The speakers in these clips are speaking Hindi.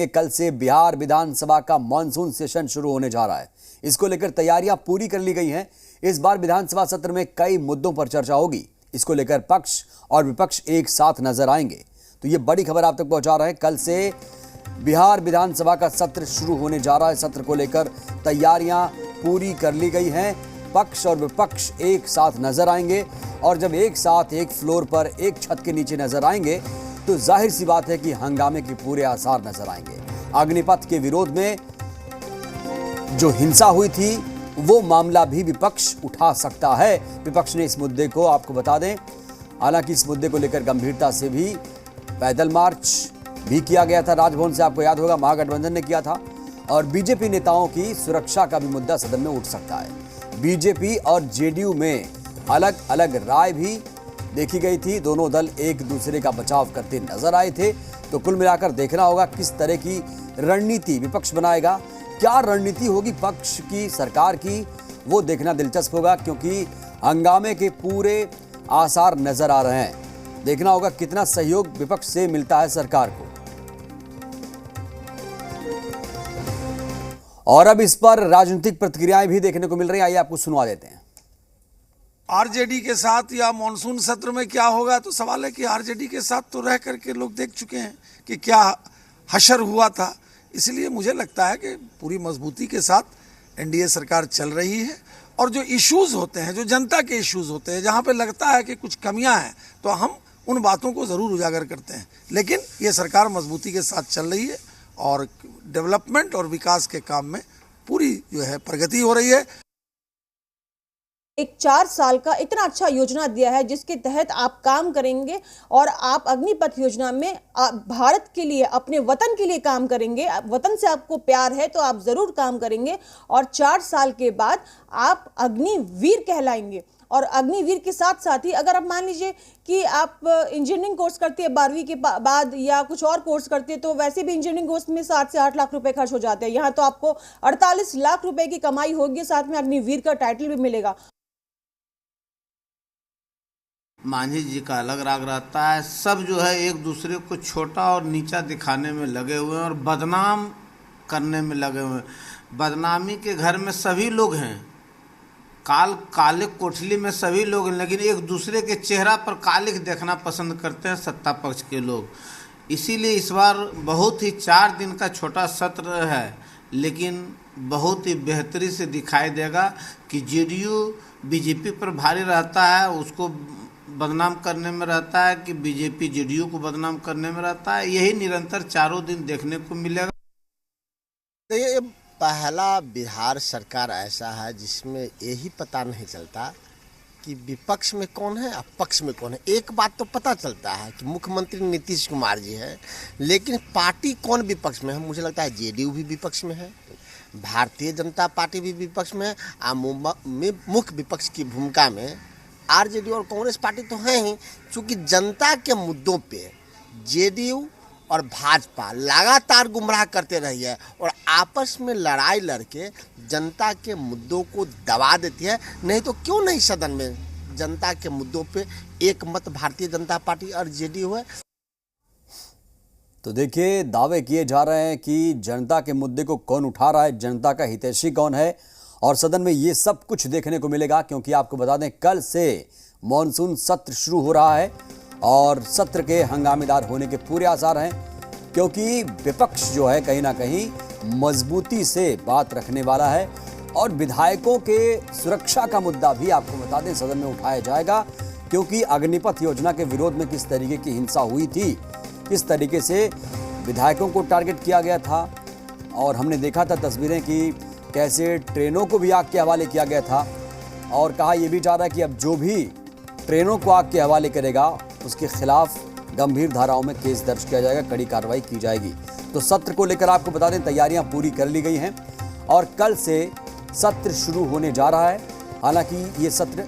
कल से बिहार विधानसभा का मॉनसून सेशन शुरू होने जा रहा है। इसको लेकर तैयारियां पूरी कर ली गई हैं। इस बार विधानसभा सत्र में कई मुद्दों पर चर्चा होगी। इसको लेकर पक्ष और विपक्ष एक साथ नजर आएंगे। तो ये बड़ी खबर आप तक पहुंचा रहे हैं। कल से बिहार विधानसभा का सत्र शुरू होने जा रहा है। सत्र को लेकर तैयारियां पूरी कर ली गई हैं। पक्ष और विपक्ष एक साथ नजर आएंगे और जब एक साथ एक फ्लोर पर एक छत के नीचे नजर आएंगे तो जाहिर सी बात है कि हंगामे के पूरे आसार नजर आएंगे। अग्निपथ के विरोध में जो हिंसा हुई थी वो मामला भी विपक्ष उठा सकता है। विपक्ष ने इस मुद्दे को आपको बता दें, हालांकि इस मुद्दे को लेकर गंभीरता से भी पैदल मार्च भी किया गया था राजभवन से, आपको याद होगा महागठबंधन ने किया था। और बीजेपी नेताओं की सुरक्षा का भी मुद्दा सदन में उठ सकता है। बीजेपी और जेडीयू में अलग अलग राय भी देखी गई थी। दोनों दल एक दूसरे का बचाव करते नजर आए थे। तो कुल मिलाकर देखना होगा किस तरह की रणनीति विपक्ष बनाएगा। क्या रणनीति होगी पक्ष की, सरकार की, वो देखना दिलचस्प होगा, क्योंकि हंगामे के पूरे आसार नजर आ रहे हैं। देखना होगा कितना सहयोग विपक्ष से मिलता है सरकार को। और अब इस पर राजनीतिक प्रतिक्रियाएं भी देखने को मिल रही हैं। आइए आपको सुनवा देते हैं। आरजेडी के साथ या मॉनसून सत्र में क्या होगा, तो सवाल है कि आरजेडी के साथ तो रह करके लोग देख चुके हैं कि क्या हशर हुआ था। इसलिए मुझे लगता है कि पूरी मजबूती के साथ एनडीए सरकार चल रही है। और जो इश्यूज होते हैं, जो जनता के इश्यूज होते हैं, जहां पे लगता है कि कुछ कमियां हैं, तो हम उन बातों को ज़रूर उजागर करते हैं। लेकिन ये सरकार मजबूती के साथ चल रही है और डेवलपमेंट और विकास के काम में पूरी जो है प्रगति हो रही है। एक 4 साल का इतना अच्छा योजना दिया है जिसके तहत आप काम करेंगे और आप अग्निपथ योजना में भारत के लिए, अपने वतन के लिए काम करेंगे। वतन से आपको प्यार है तो आप जरूर काम करेंगे और 4 साल के बाद आप अग्निवीर कहलाएंगे। और अग्निवीर के साथ साथ ही अगर आप मान लीजिए कि आप इंजीनियरिंग कोर्स करते हैं 12वीं के बाद या कुछ और कोर्स करते हैं, तो वैसे भी इंजीनियरिंग कोर्स में 7 से 8 लाख रुपए खर्च हो जाते हैं। यहाँ तो आपको 48 लाख रुपए की कमाई होगी, साथ में अग्निवीर का टाइटल भी मिलेगा। मांझी जी का अलग राग रहता है। सब जो है एक दूसरे को छोटा और नीचा दिखाने में लगे हुए हैं और बदनाम करने में लगे हुए हैं। बदनामी के घर में सभी लोग हैं, काले कोठली में सभी लोग हैं, लेकिन एक दूसरे के चेहरा पर कालिख देखना पसंद करते हैं सत्ता पक्ष के लोग। इसीलिए इस बार बहुत ही 4 दिन का छोटा सत्र है, लेकिन बहुत ही बेहतरी से दिखाई देगा कि जेडीयू बीजेपी पर भारी रहता है, उसको बदनाम करने में रहता है, कि बीजेपी जेडीयू को बदनाम करने में रहता है। यही निरंतर 4 दिन देखने को मिलेगा। ये पहला बिहार सरकार ऐसा है जिसमें यही पता नहीं चलता कि विपक्ष में कौन है और पक्ष में कौन है। एक बात तो पता चलता है कि मुख्यमंत्री नीतीश कुमार जी है, लेकिन पार्टी कौन विपक्ष में है। मुझे लगता है जेडीयू भी विपक्ष में है, भारतीय जनता पार्टी भी विपक्ष में है, मुख्य विपक्ष की भूमिका में आरजेडी और कांग्रेस पार्टी तो है ही। चूँकि जनता के मुद्दों पे जेडीयू और भाजपा लगातार गुमराह करते रही है और आपस में लड़ाई लड़के जनता के मुद्दों को दबा देती है। नहीं तो क्यों नहीं सदन में जनता के मुद्दों पे एक मत भारतीय जनता पार्टी और जेडीयू है। तो देखिए, दावे किए जा रहे हैं कि जनता के मुद्दे को कौन उठा रहा है, जनता का हितैषी कौन है, और सदन में ये सब कुछ देखने को मिलेगा। क्योंकि आपको बता दें कल से मॉनसून सत्र शुरू हो रहा है और सत्र के हंगामेदार होने के पूरे आसार हैं, क्योंकि विपक्ष जो है कहीं ना कहीं मजबूती से बात रखने वाला है। और विधायकों के सुरक्षा का मुद्दा भी आपको बता दें सदन में उठाया जाएगा, क्योंकि अग्निपथ योजना के विरोध में किस तरीके की हिंसा हुई थी, किस तरीके से विधायकों को टारगेट किया गया था। और हमने देखा था तस्वीरें कि कैसे ट्रेनों को भी आग के हवाले किया गया था। और कहा यह भी जा रहा है कि अब जो भी ट्रेनों को आग के हवाले करेगा उसके खिलाफ गंभीर धाराओं में केस दर्ज किया जाएगा, कड़ी कार्रवाई की जाएगी। तो सत्र को लेकर आपको बता दें तैयारियां पूरी कर ली गई हैं और कल से सत्र शुरू होने जा रहा है। हालांकि ये सत्र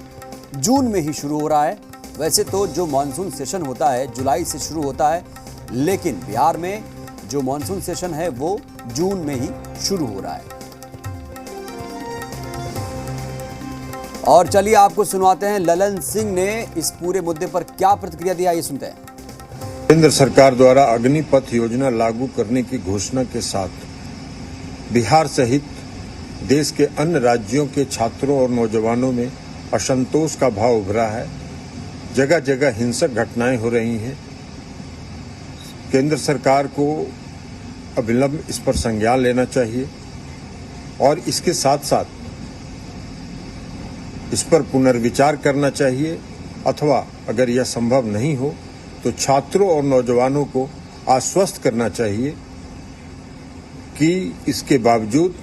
जून में ही शुरू हो रहा है। वैसे तो जो मॉनसून सेशन होता है जुलाई से शुरू होता है, लेकिन बिहार में जो मॉनसून सेशन है वो जून में ही शुरू हो रहा है। और चलिए आपको सुनवाते हैं ललन सिंह ने इस पूरे मुद्दे पर क्या प्रतिक्रिया दिया, ये सुनते हैं। केंद्र सरकार द्वारा अग्निपथ योजना लागू करने की घोषणा के साथ बिहार सहित देश के अन्य राज्यों के छात्रों और नौजवानों में असंतोष का भाव उभरा है। जगह जगह हिंसक घटनाएं हो रही हैं। केंद्र सरकार को अविलंब इस पर संज्ञान लेना चाहिए और इसके साथ साथ इस पर पुनर्विचार करना चाहिए, अथवा अगर यह संभव नहीं हो तो छात्रों और नौजवानों को आश्वस्त करना चाहिए कि इसके बावजूद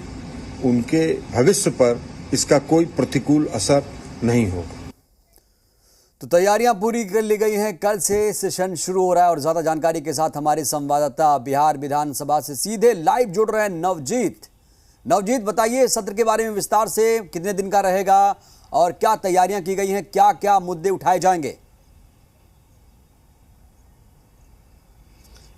उनके भविष्य पर इसका कोई प्रतिकूल असर नहीं होगा। तो तैयारियां पूरी कर ली गई हैं। कल से सेशन शुरू हो रहा है और ज्यादा जानकारी के साथ हमारे संवाददाता बिहार विधानसभा से सीधे लाइव जुड़ रहे हैं नवजीत। नवजीत, बताइए सत्र के बारे में विस्तार से, कितने दिन का रहेगा और क्या तैयारियां की गई हैं, क्या क्या मुद्दे उठाए जाएंगे?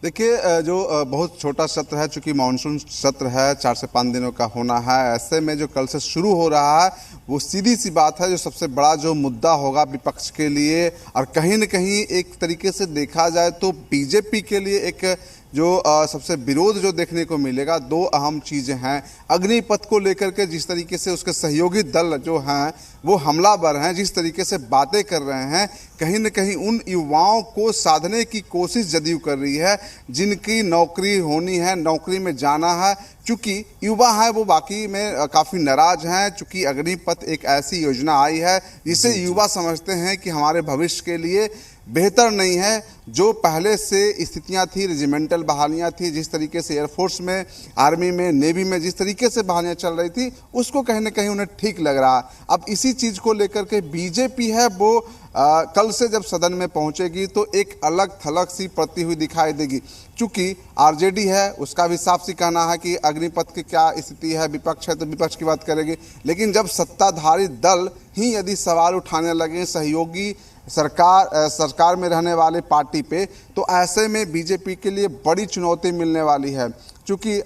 देखिए, जो बहुत छोटा सत्र है, चूंकि मानसून सत्र है, 4 से 5 दिनों का होना है, ऐसे में जो कल से शुरू हो रहा है वो सीधी सी बात है, जो सबसे बड़ा जो मुद्दा होगा विपक्ष के लिए, और कहीं न कहीं एक तरीके से देखा जाए तो बीजेपी के लिए एक जो सबसे विरोध जो देखने को मिलेगा, 2 अहम चीज़ें हैं। अग्निपथ को लेकर के जिस तरीके से उसके सहयोगी दल जो हैं वो हमलावर हैं, जिस तरीके से बातें कर रहे हैं, कहीं न कहीं उन युवाओं को साधने की कोशिश जदयू कर रही है जिनकी नौकरी होनी है, नौकरी में जाना है। चूँकि युवा हैं वो बाकी में काफ़ी नाराज हैं, चूँकि अग्निपथ एक ऐसी योजना आई है जिसे युवा समझते हैं कि हमारे भविष्य के लिए बेहतर नहीं है। जो पहले से स्थितियां थी, रेजिमेंटल बहालियां थी, जिस तरीके से एयरफोर्स में, आर्मी में, नेवी में जिस तरीके से बहालियां चल रही थी, उसको कहीं ना कहीं उन्हें ठीक लग रहा। अब इसी चीज़ को लेकर के बीजेपी है वो कल से जब सदन में पहुंचेगी तो एक अलग थलग सी पड़ती हुई दिखाई देगी। चूँकि आरजेडी है उसका भी साफ सी कहना है कि अग्निपथ की क्या स्थिति है, विपक्ष है तो विपक्ष की बात करेगी, लेकिन जब सत्ताधारी दल ही यदि सवाल उठाने लगे सहयोगी सरकार में रहने वाले पार्टी पे, तो ऐसे में बीजेपी के लिए बड़ी चुनौती मिलने वाली है। चूँकि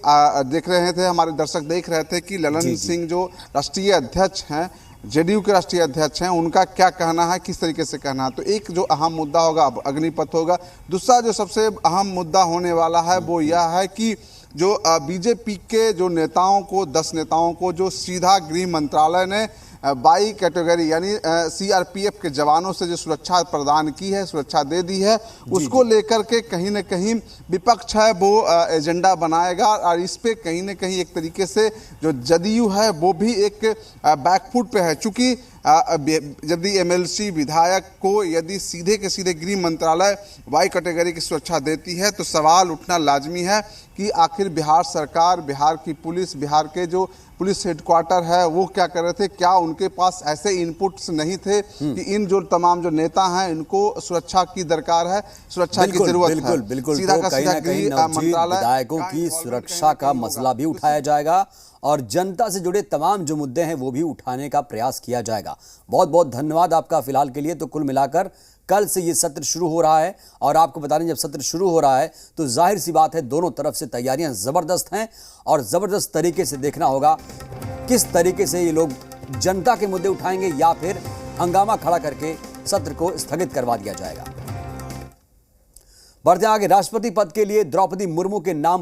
देख रहे थे, हमारे दर्शक देख रहे थे कि ललन सिंह जो राष्ट्रीय अध्यक्ष हैं, जेडीयू के राष्ट्रीय अध्यक्ष हैं, उनका क्या कहना है, किस तरीके से कहना है। तो एक जो अहम मुद्दा होगा अग्निपथ होगा। दूसरा जो सबसे अहम मुद्दा होने वाला है वो यह है कि जो बीजेपी के जो नेताओं को, 10 नेताओं को जो सीधा गृह मंत्रालय ने बाई कैटेगरी यानी सीआरपीएफ के जवानों से जो सुरक्षा प्रदान की है, सुरक्षा दे दी है, उसको लेकर के कहीं न कहीं विपक्ष है वो एजेंडा बनाएगा और इस पे कहीं न कहीं एक तरीके से जो जदयू है वो भी एक बैकफुट पे है। चूँकि यदि एमएलसी विधायक को यदि सीधे के सीधे गृह मंत्रालय वाई कैटेगरी की सुरक्षा देती है तो सवाल उठना लाजमी है कि आखिर बिहार सरकार, बिहार की पुलिस, बिहार के जो पुलिस हेडक्वार्टर है वो क्या कर रहे थे, क्या उनके पास ऐसे इनपुट्स नहीं थे कि इन जो तमाम जो नेता हैं इनको सुरक्षा की दरकार है, सुरक्षा की जरूरत है। बिल्कुल, सीधा तो का कहीं सीधा ना कहीं गृह नवजीत, मंत्रालय विधायकों की सुरक्षा का मसला भी उठाया जाएगा और जनता से जुड़े तमाम जो मुद्दे हैं वो भी उठाने का प्रयास किया जाएगा। बहुत बहुत धन्यवाद आपका फिलहाल के लिए। तो कुल मिलाकर कल से ये सत्र शुरू हो रहा है और आपको बता दें जब सत्र शुरू हो रहा है तो जाहिर सी बात है दोनों तरफ से तैयारियां जबरदस्त हैं और जबरदस्त तरीके से देखना होगा किस तरीके से ये लोग जनता के मुद्दे उठाएंगे या फिर हंगामा खड़ा करके सत्र को स्थगित करवा दिया जाएगा। बढ़ते आगे, राष्ट्रपति पद के लिए द्रौपदी मुर्मू के नाम